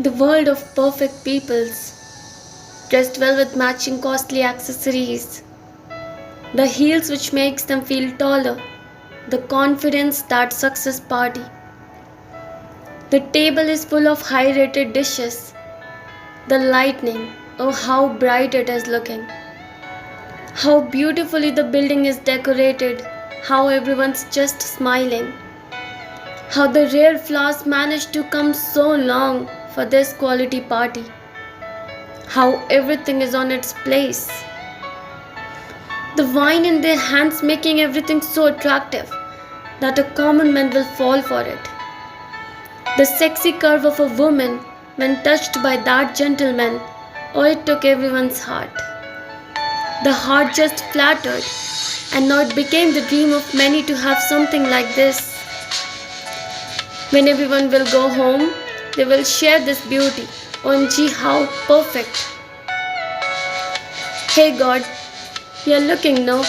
The world of perfect peoples, dressed well with matching costly accessories, the heels which makes them feel taller, the confidence that success party. The table is full of high-rated dishes. The lightning, oh how bright it is looking. How beautifully the building is decorated, how everyone's just smiling. How the rare flowers managed to come so long for this quality party. How everything is on its place. The wine in their hands making everything so attractive that a common man will fall for it. The sexy curve of a woman when touched by that gentleman, oh it took everyone's heart. The heart just flattered, and now it became the dream of many to have something like this. When everyone will go home, they will share this beauty. OMG, how perfect. Hey God, you're looking now.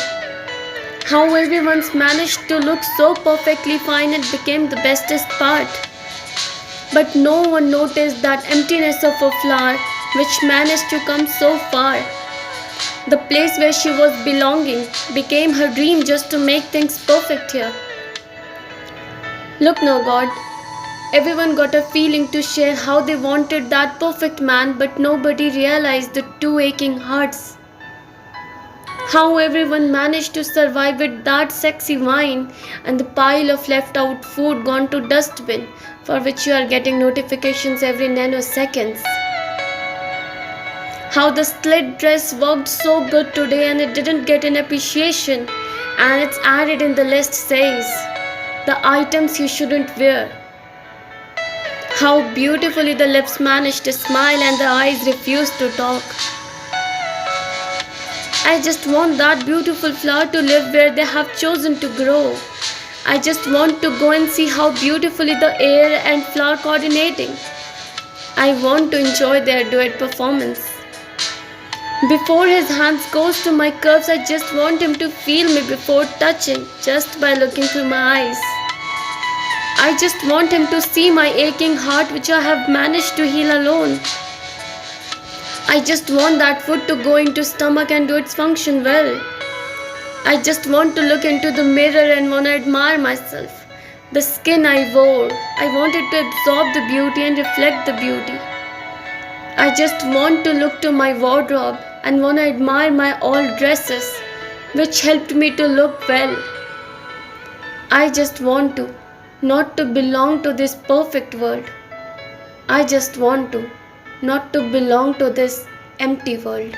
How everyone's managed to look so perfectly fine, it became the bestest part. But no one noticed that emptiness of a flower which managed to come so far. The place where she was belonging became her dream just to make things perfect here. Look now, God. Everyone got a feeling to share how they wanted that perfect man, but nobody realized the two aching hearts. How everyone managed to survive with that sexy wine and the pile of left out food gone to dustbin for which you are getting notifications every nanoseconds. How the slit dress worked so good today and it didn't get an appreciation, and it's added in the list says the items you shouldn't wear. How beautifully the lips managed to smile and the eyes refused to talk. I just want that beautiful flower to live where they have chosen to grow. I just want to go and see how beautifully the air and flower coordinating. I want to enjoy their duet performance. Before his hands goes to my curves, I just want him to feel me before touching, just by looking through my eyes. I just want him to see my aching heart which I have managed to heal alone. I just want that food to go into stomach and do its function well. I just want to look into the mirror and want to admire myself. The skin I wore, I wanted to absorb the beauty and reflect the beauty. I just want to look to my wardrobe and want to admire my old dresses which helped me to look well. I just want to not to belong to this perfect world. I just want to not to belong to this empty world.